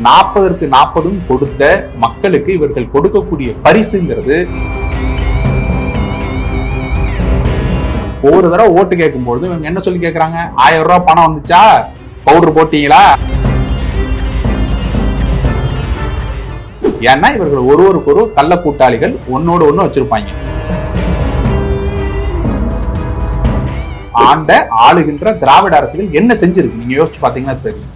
40க்கு 40 கொடுத்த மக்களுக்கு இவர்கள் கொடுக்கக்கூடிய பரிசுங்கிறது ஒவ்வொரு தடவை ஓட்டு கேட்கும் பொழுது இவங்க என்ன சொல்லி கேட்கறாங்க? 1000 ரூபாய் பணம் வந்துச்சா, பவுடர் போட்டீங்களா? ஏன்னா இவர்கள் ஒருவருக்கு ஒரு கள்ள கூட்டாளிகள் ஒன்னோடு ஒண்ணு வச்சிருப்பாங்க. ஆளுகின்ற திராவிட அரசுகள் என்ன செஞ்சிருக்கு நீங்க யோசிச்சு பாத்தீங்கன்னா தெரியும்.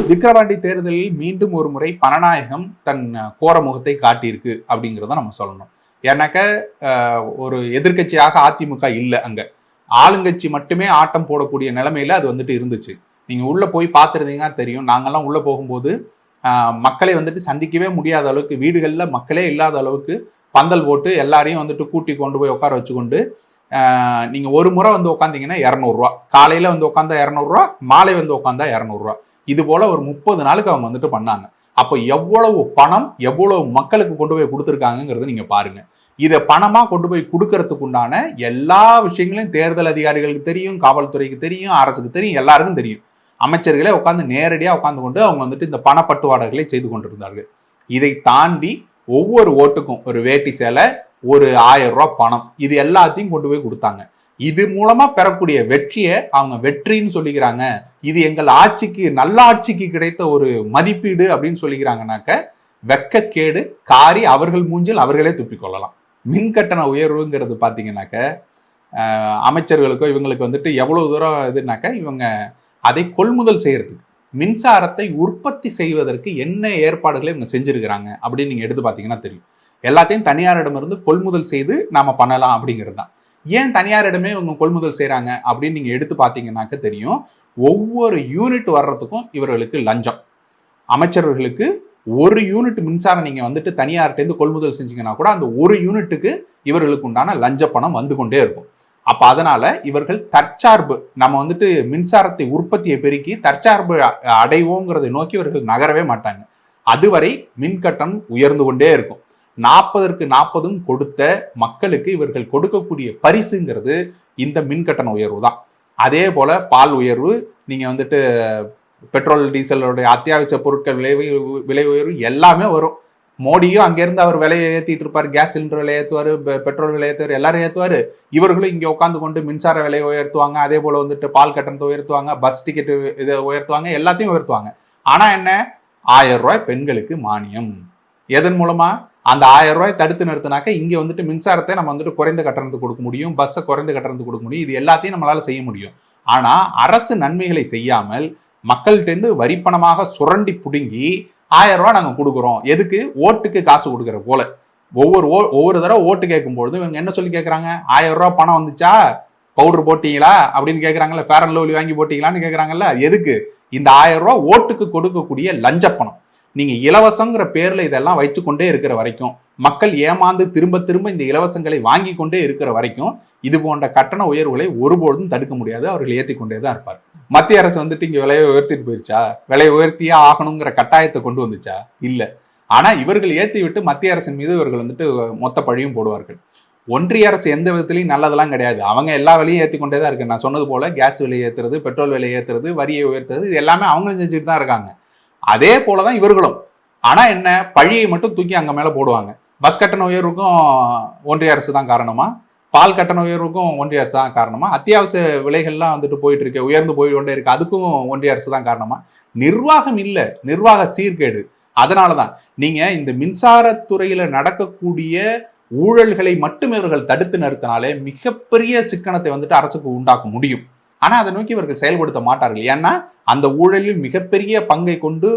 விக்கிரவாண்டி தேர்தலில் மீண்டும் ஒரு முறை பணநாயகம் தன் கோர முகத்தை காட்டியிருக்கு அப்படிங்கிறத நம்ம சொல்லணும். ஏன்னாக்க ஒரு எதிர்கட்சியாக அதிமுக இல்லை, அங்க ஆளுங்கட்சி மட்டுமே ஆட்டம் போடக்கூடிய நிலைமையில அது வந்துட்டு இருந்துச்சு. நீங்க உள்ள போய் பார்த்துருந்தீங்கன்னா தெரியும். நாங்கெல்லாம் உள்ள போகும்போது மக்களை வந்துட்டு சந்திக்கவே முடியாத அளவுக்கு, வீடுகள்ல மக்களே இல்லாத அளவுக்கு பந்தல் போட்டு எல்லாரையும் வந்துட்டு கூட்டி கொண்டு போய் உட்கார வச்சுக்கொண்டு நீங்க ஒரு முறை வந்து உட்காந்தீங்கன்னா 200 ரூபா, காலையில வந்து உட்காந்தா 200 ரூபா, மாலை வந்து உட்காந்தா 200 ரூபா. இது போல ஒரு 30 நாளுக்கு அவங்க வந்துட்டு பண்ணாங்க. அப்போ எவ்வளவு பணம் எவ்வளவு மக்களுக்கு கொண்டு போய் கொடுத்துருக்காங்கிறது நீங்க பாருங்க. இதை பணமா கொண்டு போய் கொடுக்கறதுக்கு உண்டான எல்லா விஷயங்களையும் தேர்தல் அதிகாரிகளுக்கு தெரியும், காவல்துறைக்கு தெரியும், அரசுக்கு தெரியும், எல்லாருக்கும் தெரியும். அமைச்சர்களே உட்காந்து நேரடியா உட்கார்ந்து கொண்டு அவங்க வந்துட்டு இந்த பணப்பட்டுவாடல்களை செய்து கொண்டிருந்தார்கள். இதை தாண்டி ஒவ்வொரு ஓட்டுக்கும் ஒரு வேட்டி சேலை, ஒரு 1000 ரூபாய் பணம், இது எல்லாத்தையும் கொண்டு போய் கொடுத்தாங்க. இது மூலமா பெறக்கூடிய வெற்றியை அவங்க வெற்றின்னு சொல்லிக்கிறாங்க. இது எங்கள் ஆட்சிக்கு, நல்ல ஆட்சிக்கு கிடைத்த ஒரு மதிப்பீடு அப்படின்னு சொல்லிக்கிறாங்கனாக்க வெக்கக்கேடு காரி அவர்கள் மூஞ்சில் அவர்களே துப்பிக்கொள்ளலாம். மின் கட்டண உயர்வுங்கிறது பாத்தீங்கன்னாக்க அமைச்சர்களுக்கோ இவங்களுக்கு வந்துட்டு எவ்வளவு தூரம் இதுனாக்க இவங்க அதை கொள்முதல் செய்யறதுக்கு, மின்சாரத்தை உற்பத்தி செய்வதற்கு என்ன ஏற்பாடுகளை இவங்க செஞ்சிருக்கிறாங்க அப்படின்னு நீங்க எடுத்து பாத்தீங்கன்னா தெரியும். எல்லாத்தையும் தனியாரிடமிருந்து கொள்முதல் செய்து நாம பண்ணலாம் அப்படிங்கிறது தான். ஏன் தனியாரிடமே இவங்க கொள்முதல் செய்யறாங்க அப்படின்னு நீங்க எடுத்து பாத்தீங்கன்னாக்க தெரியும். ஒவ்வொரு யூனிட் வர்றதுக்கும் இவர்களுக்கு லஞ்சம். அமைச்சர்களுக்கு ஒரு யூனிட் மின்சாரம் நீங்க வந்துட்டு தனியார்கிட்ட கொள்முதல் செஞ்சீங்கன்னா கூட அந்த ஒரு யூனிட்டுக்கு இவர்களுக்கு உண்டான லஞ்ச பணம் வந்து கொண்டே இருக்கும். அப்ப அதனால இவர்கள் தற்சார்பு, நம்ம வந்துட்டு மின்சாரத்தை உற்பத்தியை பெருக்கி தற்சார்பு அடைவோங்கிறதை நோக்கி இவர்கள் நகரவே மாட்டாங்க. அதுவரை மின் கட்டணம் உயர்ந்து கொண்டே இருக்கும். 40க்கு 40 கொடுத்த மக்களுக்கு இவர்கள் கொடுக்கக்கூடிய பரிசுங்கிறது இந்த மின் கட்டண உயர்வு தான். அதே போல பால் உயர்வு, நீங்க வந்துட்டு பெட்ரோல் டீசலோடைய அத்தியாவசிய பொருட்கள் விலை உயர்வு எல்லாமே வரும். மோடியும் அங்கிருந்து அவர் விலையை ஏற்றிட்டு இருப்பாரு, கேஸ் சிலிண்டர் விலை ஏற்றுவாரு, பெட்ரோல் விலை ஏற்றுவாரு, எல்லாரும் ஏற்றுவாரு. இவர்களும் இங்கே உட்காந்து கொண்டு மின்சார விலையை உயர்த்துவாங்க, அதே போல வந்துட்டு பால் கட்டணத்தை உயர்த்துவாங்க, பஸ் டிக்கெட் இதை உயர்த்துவாங்க, எல்லாத்தையும் உயர்த்துவாங்க. ஆனா என்ன, 1000 ரூபாய் பெண்களுக்கு மானியம். எதன் மூலமா? அந்த 1000 ரூபாய் தடுத்து நிறுத்தினாக்க இங்க வந்துட்டு மின்சாரத்தை நம்ம வந்துட்டு குறைந்த கட்டணத்துக்கு கொடுக்க முடியும், பஸ்ஸை குறைந்த கட்டணத்துக்கு கொடுக்க முடியும், இது எல்லாத்தையும் நம்மளால செய்ய முடியும். ஆனா அரசு நன்மைகளை செய்யாமல் மக்கள்கிட்ட வரிப்பணமாக சுரண்டி புடுங்கி 1000 ரூபாய் நாங்க கொடுக்குறோம், எதுக்கு? ஓட்டுக்கு காசு கொடுக்குற போல. ஒவ்வொரு தடவை ஓட்டு கேட்கும் பொழுது இவங்க என்ன சொல்லி கேட்கறாங்க? 1000 ரூபாய் பணம் வந்துச்சா, பவுடர் போட்டீங்களா அப்படின்னு கேட்கறாங்கல்ல, ஃபேர் அண்ட் லவ்லி வாங்கி போட்டீங்களான்னு கேட்கறாங்கல்ல. எதுக்கு? இந்த 1000 ரூபாய் ஓட்டுக்கு கொடுக்கக்கூடிய லஞ்ச பணம். நீங்க இலவசங்கிற பேர்ல இதெல்லாம் வச்சுக்கொண்டே இருக்கிற வரைக்கும், மக்கள் ஏமாந்து திரும்ப திரும்ப இந்த இலவசங்களை வாங்கி கொண்டே இருக்கிற வரைக்கும் இது போன்ற கட்டண உயர்வுகளை ஒருபொழுதும் தடுக்க முடியாது. அவர்கள் ஏற்றி கொண்டே தான் இருப்பார். மத்திய அரசு வந்துட்டு இங்க விலையை உயர்த்திட்டு போயிருச்சா? விலை உயர்த்தியே ஆகணுங்கிற கட்டாயத்தை கொண்டு வந்துச்சா? இல்ல. ஆனா இவர்கள் ஏற்றி விட்டு மத்திய அரசின் மீது இவர்கள் வந்துட்டு மொத்த பழியும் போடுவார்கள். ஒன்றிய அரசு எந்த விதத்திலையும் நல்லதெல்லாம் கிடையாது. அவங்க எல்லா விலையும் ஏற்றி கொண்டே தான் இருக்கு. நான் சொன்னது போல கேஸ் விலையை ஏற்றுறது, பெட்ரோல் விலையை ஏற்றுறது, வரியை உயர்த்துறது, இது எல்லாமே அவங்களும் செஞ்சுட்டு தான் இருக்காங்க. அதே போலதான் இவர்களும். ஆனா என்ன, பழியை மட்டும் தூக்கி அங்க மேல போடுவாங்க. பஸ் கட்டண உயர்வுக்கும் ஒன்றிய அரசு தான் காரணமா? பால் கட்டண உயர்வுக்கும் ஒன்றிய அரசு தான் காரணமா? அத்தியாவசிய விலைகள்லாம் வந்துட்டு போயிட்டு இருக்கு, உயர்ந்து போய் கொண்டே இருக்கு, அதுக்கும் ஒன்றிய அரசு தான் காரணமா? நிர்வாகம் இல்ல, நிர்வாக சீர்கேடு. அதனாலதான் நீங்க இந்த மின்சாரத்துறையில நடக்கக்கூடிய ஊழல்களை மட்டும் இவர்கள் தடுத்து நிறுத்தினாலே மிகப்பெரிய சிக்கனத்தை வந்துட்டு அரசுக்கு உண்டாக்க முடியும். ஆனா அதை நோக்கி இவர்கள் செயல்படுத்த மாட்டார்கள். ஏன்னா அந்த ஊழலில் மிகப்பெரிய பங்கை கொண்டு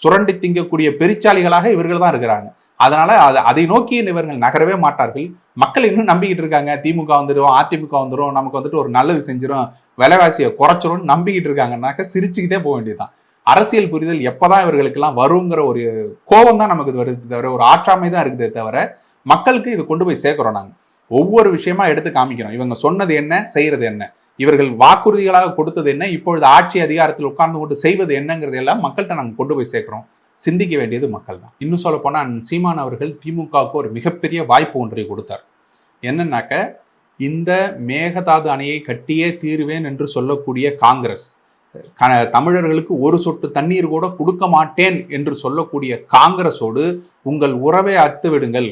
சுரண்டி திங்கக்கூடிய பெருச்சாளிகளாக இவர்கள் தான் இருக்கிறாங்க. அதனால அதை நோக்கி இவர்கள் நகரவே மாட்டார்கள். மக்கள் இன்னும் நம்பிக்கிட்டு இருக்காங்க, திமுக வந்துடும், அதிமுக வந்துடும், நமக்கு வந்துட்டு ஒரு நல்லது செஞ்சிடும், விலைவாசியை குறைச்சிரும் நம்பிக்கிட்டு இருக்காங்கன்னாக்க சிரிச்சுக்கிட்டே போக வேண்டியதுதான். அரசியல் புரிதல் எப்பதான் இவர்களுக்கு எல்லாம் வருங்கிற ஒரு கோபம் தான் நமக்கு வருது தவிர, ஒரு ஆற்றாமை தான் இருக்குதே தவிர, மக்களுக்கு இது கொண்டு போய் சேர்க்கிறோம். நாங்க ஒவ்வொரு விஷயமா எடுத்து காமிக்கிறோம். இவங்க சொன்னது என்ன, செய்யறது என்ன, இவர்கள் வாக்குறுதிகளாக கொடுத்தது என்ன, இப்பொழுது ஆட்சி அதிகாரத்தில் உட்கார்ந்து கொண்டு செய்வது என்னங்கிறது எல்லாம் மக்கள்கிட்ட நாங்கள் கொண்டு போய் சேர்க்கிறோம். சிந்திக்க வேண்டியது மக்கள் தான். இன்னும் சொல்ல போனா சீமான் அவர்கள் திமுகவுக்கு ஒரு மிகப்பெரிய வாய்ப்பு ஒன்றை கொடுத்தார். என்னன்னாக்க, இந்த மேகதாது அணையை கட்டியே தீருவேன் என்று சொல்லக்கூடிய காங்கிரஸ் தமிழர்களுக்கு ஒரு சொட்டு தண்ணீர் கூட கொடுக்க மாட்டேன் என்று சொல்லக்கூடிய காங்கிரஸோடு உங்கள் உறவை அத்து விடுங்கள்.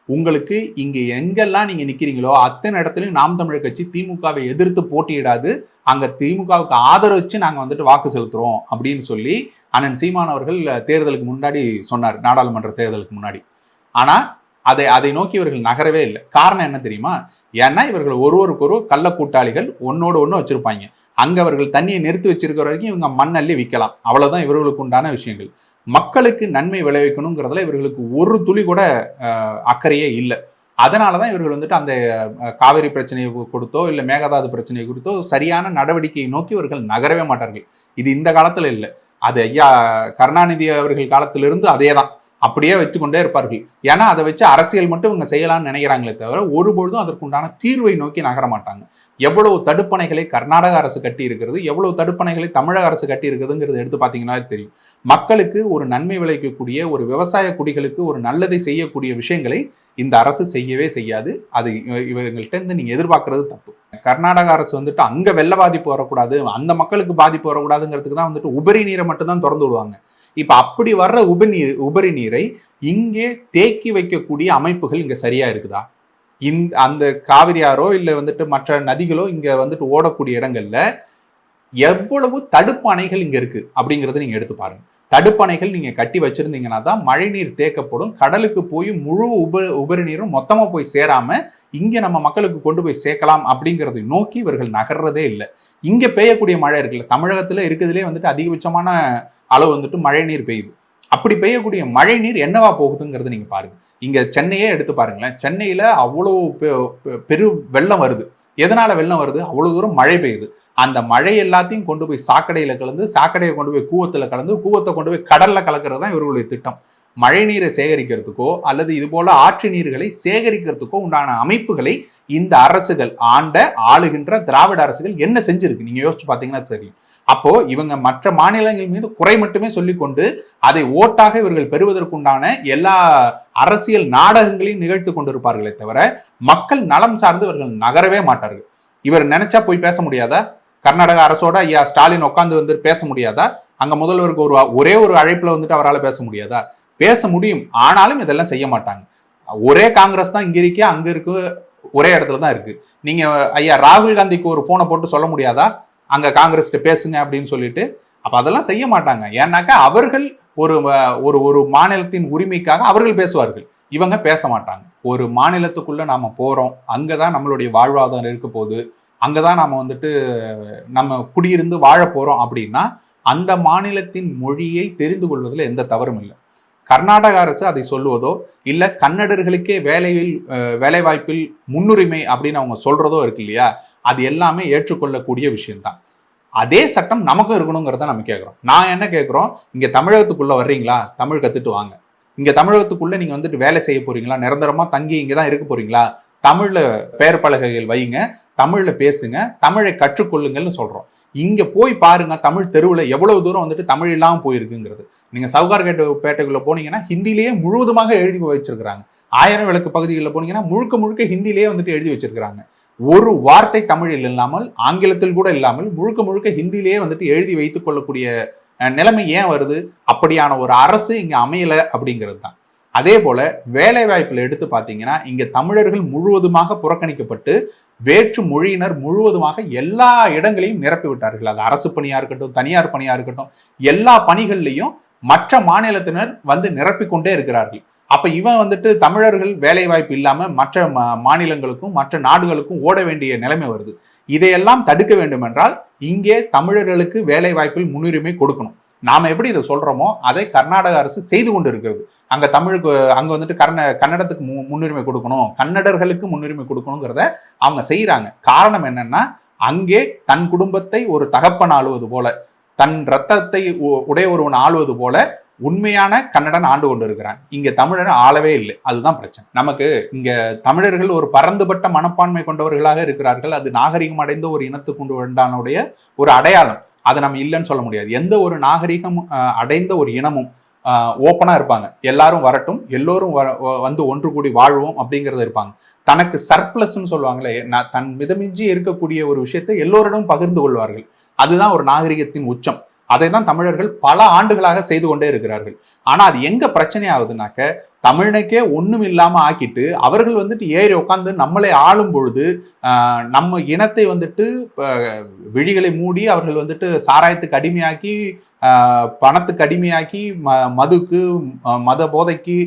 உங்களுக்கு இங்க எங்கெல்லாம் நீங்க நிக்கிறீங்களோ அத்தனை இடத்துலயும் நாம் தமிழர் கட்சி திமுகவை எதிர்த்து போட்டியிடாது, அங்க திமுகவுக்கு ஆதரவு நாங்க வந்துட்டு வாக்கு செலுத்துறோம் அப்படின்னு சொல்லி அண்ணன் சீமான் அவர்கள் தேர்தலுக்கு முன்னாடி சொன்னார், நாடாளுமன்ற தேர்தலுக்கு முன்னாடி. ஆனா அதை நோக்கி இவர்கள் நகரவே இல்லை. காரணம் என்ன தெரியுமா? ஏன்னா இவர்கள் ஒருவருக்கொரு கள்ள கூட்டாளிகள் ஒன்னோடு ஒன்று வச்சிருப்பாங்க. அங்க அவர்கள் தண்ணியை நிறுத்தி வச்சிருக்கிற வரைக்கும் இவங்க மண்ணள்ளி விற்கலாம். அவ்வளவுதான் இவர்களுக்கு உண்டான விஷயங்கள். மக்களுக்கு நன்மை விளைவிக்கணுங்கிறதுல இவர்களுக்கு ஒரு துளி கூட அக்கறையே இல்லை. அதனாலதான் இவர்கள் வந்துட்டு அந்த காவிரி பிரச்சனையை கொடுத்தோ இல்ல மேகதாது பிரச்சனையை குறித்தோ சரியான நடவடிக்கையை நோக்கி இவர்கள் நகரவே மாட்டார்கள். இது இந்த காலத்துல இல்லை, அது ஐயா கருணாநிதி அவர்கள் காலத்திலிருந்து அதே தான், அப்படியே வச்சுக்கொண்டே இருப்பார்கள். ஏன்னா அதை வச்சு அரசியல் மட்டும் இவங்க செய்யலாம்னு நினைக்கிறாங்களே தவிர ஒருபொழுதும் அதற்குண்டான தீர்வை நோக்கி நகர மாட்டாங்க. எவ்வளவு தடுப்பணைகளை கர்நாடக அரசு கட்டி இருக்கிறது, எவ்வளவு தடுப்பணைகளை தமிழக அரசு கட்டி இருக்குதுங்கிறது எடுத்து பார்த்தீங்கன்னா தெரியும். மக்களுக்கு ஒரு நன்மை விளைவிக்கக்கூடிய, ஒரு விவசாய குடிகளுக்கு ஒரு நல்லதை செய்யக்கூடிய விஷயங்களை இந்த அரசு செய்யவே செய்யாது. அது இவங்கள்ட்ட இருந்து நீங்க எதிர்பார்க்கறது தப்பு. கர்நாடக அரசு வந்துட்டு அங்க வெள்ள பாதிப்பு வரக்கூடாது, அந்த மக்களுக்கு பாதிப்பு வரக்கூடாதுங்கிறதுக்கு தான் வந்துட்டு உபரி நீரை மட்டும் தான் திறந்து விடுவாங்க. இப்ப அப்படி வர்ற உபரி நீரை இங்கே தேக்கி வைக்கக்கூடிய அமைப்புகள் இங்க சரியா இருக்குதா? அந்த காவிரியாரோ இல்ல வந்துட்டு மற்ற நதிகளோ இங்க வந்துட்டு ஓடக்கூடிய இடங்கள்ல எவ்வளவு தடுப்பு அணைகள் இங்க இருக்கு அப்படிங்கறத நீங்க எடுத்து பாருங்க. தடுப்பணைகள் நீங்க கட்டி வச்சிருந்தீங்கன்னா தான் மழை நீர் தேக்கப்படும், கடலுக்கு போய் முழு உபரி நீரும் மொத்தமா போய் சேராம இங்க நம்ம மக்களுக்கு கொண்டு போய் சேர்க்கலாம் அப்படிங்கறதை நோக்கி இவர்கள் நகர்றதே இல்லை. இங்க பெய்யக்கூடிய மழை இருக்குல்ல, தமிழகத்துல இருக்கிறதுலே வந்துட்டு அதிகபட்சமான அளவு வந்துட்டு மழை நீர் பெய்யுது. அப்படி பெய்யக்கூடிய மழை நீர் என்னவா போகுதுங்கிறது நீங்க பாருங்க. இங்க சென்னையே எடுத்து பாருங்களேன், சென்னையில அவ்வளவு வெள்ளம் வருது. எதனால வெள்ளம் வருது? அவ்வளவு தூரம் மழை பெய்யுது. அந்த மழை எல்லாத்தையும் கொண்டு போய் சாக்கடையில கலந்து, சாக்கடையை கொண்டு போய் கூவத்துல கலந்து, கூவத்தை கொண்டு போய் கடல்ல கலக்கிறது தான் இவர்களுடைய திட்டம். மழை நீரை சேகரிக்கிறதுக்கோ அல்லது இது போல ஆற்று நீர்களை சேகரிக்கிறதுக்கோ உண்டான அமைப்புகளை இந்த அரசுகள் ஆளுகின்ற திராவிட அரசுகள் என்ன செஞ்சிருக்கு நீங்க யோசிச்சு பாத்தீங்கன்னா தெரியும். அப்போ இவங்க மற்ற மாநிலங்கள் மீது குறை மட்டுமே சொல்லிக்கொண்டு அதை ஓட்டாக இவர்கள் பெறுவதற்குண்டான எல்லா அரசியல் நாடகங்களையும் நிகழ்த்து கொண்டிருப்பார்களே தவிர மக்கள் நலம் சார்ந்து இவர்கள் நகரவே மாட்டார்கள். இவர் நினைச்சா போய் பேச முடியாதா? கர்நாடக அரசோட ஐயா ஸ்டாலின் உட்காந்து வந்து பேச முடியாதா? அங்க முதல்வருக்கு ஒரே ஒரு அழைப்புல வந்துட்டு அவரால் பேச முடியாதா? பேச முடியும், ஆனாலும் இதெல்லாம் செய்ய மாட்டாங்க. ஒரே காங்கிரஸ் தான் இங்க இருக்கே, அங்க இருக்கு, ஒரே இடத்துல தான் இருக்கு. நீங்க ஐயா ராகுல் காந்திக்கு ஒரு போனை போட்டு சொல்ல முடியாதா அங்க காங்கிரஸ்க்கு பேசுங்க அப்படின்னு சொல்லிட்டு? அப்ப அதெல்லாம் செய்ய மாட்டாங்க. ஏன்னாக்கா அவர்கள் ஒரு ஒரு மாநிலத்தின் உரிமைக்காக அவர்கள் பேசுவார்கள், இவங்க பேச மாட்டாங்க. ஒரு மாநிலத்துக்குள்ள நாம போறோம், அங்கதான் நம்மளுடைய வாழ்வாதாரம் இருக்க போகுது, அங்கதான் நாம வந்துட்டு நம்ம குடியிருந்து வாழ போறோம் அப்படின்னா அந்த மாநிலத்தின் மொழியை தெரிந்து கொள்வதில் எந்த தவறும் இல்லை. கர்நாடக அரசு அதை சொல்லுவதோ இல்ல கன்னடர்களுக்கே வேலை வாய்ப்பில் முன்னுரிமை அப்படின்னு அவங்க சொல்றதோ இருக்கு இல்லையா, அது எல்லாமே ஏற்றுக்கொள்ளக்கூடிய விஷயம்தான். அதே சட்டம் நமக்கும் இருக்கணுங்கிறத நம்ம கேட்கிறோம். நான் என்ன கேட்கிறோம், இங்க தமிழகத்துக்குள்ள வர்றீங்களா, தமிழ் கத்துட்டு வாங்க. இங்க தமிழகத்துக்குள்ள நீங்க வந்துட்டு வேலை செய்ய போறீங்களா, நிரந்தரமா தங்கி இங்கதான் இருக்க போறீங்களா, தமிழ்ல பெயர் பலகைகள் வைங்க, தமிழ்ல பேசுங்க, தமிழை கற்றுக்கொள்ளுங்கள்னு சொல்றோம். இங்க போய் பாருங்க தமிழ் தெருவுல எவ்வளவு தூரம் வந்துட்டு தமிழ் இல்லாம போயிருக்குங்கிறது. நீங்க சவுகார் பேட்டைக்குள்ள போனீங்கன்னா ஹிந்திலேயே முழுவதுமாக எழுதி வச்சிருக்கிறாங்க. 1000 விளக்கு பகுதிகளில் போனீங்கன்னா முழுக்க முழுக்க ஹிந்திலேயே வந்துட்டு எழுதி வச்சிருக்கிறாங்க. ஒரு வார்த்தை தமிழில் இல்லாமல், ஆங்கிலத்தில் கூட இல்லாமல் முழுக்க முழுக்க ஹிந்திலேயே வந்துட்டு எழுதி வைத்துக் கொள்ளக்கூடிய நிலைமை ஏன் வருது? அப்படியான ஒரு அரசு இங்க அமையல அப்படிங்கிறது தான். அதே போல வேலை வாய்ப்புல எடுத்து பாத்தீங்கன்னா இங்க தமிழர்கள் முழுவதுமாக புறக்கணிக்கப்பட்டு வேற்று மொழியினர் முழுவதுமாக எல்லா இடங்களையும் நிரப்பி விட்டார்கள். அது அரசு பணியா இருக்கட்டும், தனியார் பணியா இருக்கட்டும், எல்லா பணிகள்லையும் மற்ற மாநிலத்தினர் வந்து நிரப்பிக்கொண்டே இருக்கிறார்கள். அப்ப இவன் வந்துட்டு தமிழர்கள் வேலை வாய்ப்பு இல்லாம மற்ற மாநிலங்களுக்கும் மற்ற நாடுகளுக்கும் ஓட வேண்டிய நிலைமை வருது. இதையெல்லாம் தடுக்க வேண்டும் என்றால் இங்கே தமிழர்களுக்கு வேலை வாய்ப்பில் முன்னுரிமை கொடுக்கணும். நாம எப்படி இதை சொல்றோமோ அதை கர்நாடக அரசு செய்து கொண்டு இருக்கிறது. அங்க தமிழுக்கு அங்க வந்துட்டு கன்னடத்துக்கு முன்னுரிமை கொடுக்கணும், கன்னடர்களுக்கு முன்னுரிமை கொடுக்கணுங்கிறத அவங்க செய்யறாங்க. காரணம் என்னன்னா அங்கே தன் குடும்பத்தை ஒரு தகப்பன் ஆளுவது போல, தன் ரத்தத்தை உடைய ஒருவன் ஆளுவது போல உண்மையான கன்னடன் ஆண்டு கொண்டு இருக்கிறான். இங்க தமிழர் ஆளவே இல்லை. அதுதான் பிரச்சனை. நமக்கு இங்க தமிழர்கள் ஒரு பரந்துபட்ட மனப்பான்மை கொண்டவர்களாக இருக்கிறார்கள். அது நாகரிகம் அடைந்த ஒரு இனத்துக்கு கொண்டு வந்தானுடைய ஒரு அடையாளம். அதை நம்ம இல்லைன்னு சொல்ல முடியாது. எந்த ஒரு நாகரிகம் அடைந்த ஒரு இனமும் ஓப்பனா இருப்பாங்க. எல்லாரும் வரட்டும், எல்லோரும் வந்து ஒன்று கூடி வாழ்வோம் அப்படிங்கிறது இருப்பாங்க. தனக்கு சர்ப்ளஸ்ன்னு சொல்லுவாங்களே, தன் மிதமிஞ்சி இருக்கக்கூடிய ஒரு விஷயத்தை எல்லோரிடம் பகிர்ந்து கொள்வார்கள். அதுதான் ஒரு நாகரிகத்தின் உச்சம். அதை தான் தமிழர்கள் பல ஆண்டுகளாக செய்து கொண்டே இருக்கிறார்கள். ஆனா அது எங்க பிரச்சனை ஆகுதுனாக்க, தமிழனுக்கே ஒண்ணும் இல்லாம ஆக்கிட்டு அவர்கள் வந்துட்டு ஏறி உட்காந்து நம்மளை ஆளும் பொழுது நம்ம இனத்தை வந்துட்டு விழிகளை மூடி அவர்கள் வந்துட்டு சாராயத்துக்கு அடிமையாக்கி, பணத்துக்கு அடிமையாக்கி, மதுக்கு, மத போதைக்கு,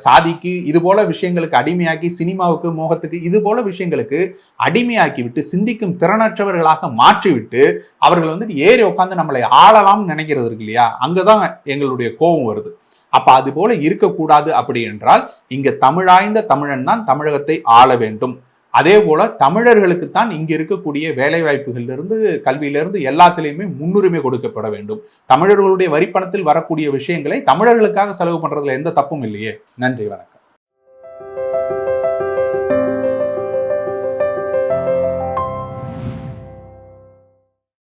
சாதிக்கு, இது போல விஷயங்களுக்கு அடிமையாக்கி, சினிமாவுக்கு, மோகத்துக்கு, இது போல விஷயங்களுக்கு அடிமையாக்கி விட்டு சிந்திக்கும் திறனற்றவர்களாக மாற்றிவிட்டு அவர்கள் வந்துட்டு ஏறி உட்காந்து நம்மளை ஆளலாம்னு நினைக்கிறது இருக்கு இல்லையா, அங்கதான் எங்களுடைய கோபம் வருது. அப்ப அது போல இருக்கக்கூடாது. அப்படி என்றால் இங்க தமிழாய்ந்த தமிழன் தான் தமிழகத்தை ஆள வேண்டும். அதே போல தமிழர்களுக்குத்தான் இங்க இருக்கக்கூடிய வேலை வாய்ப்புகளிலிருந்து, கல்வியிலிருந்து எல்லாத்திலையுமே முன்னுரிமை கொடுக்கப்பட வேண்டும். தமிழர்களுடைய வரிப்பணத்தில் வரக்கூடிய விஷயங்களை தமிழர்களுக்காக செலவு பண்றதுல எந்த தப்பும் இல்லையே. நன்றி, வணக்கம்.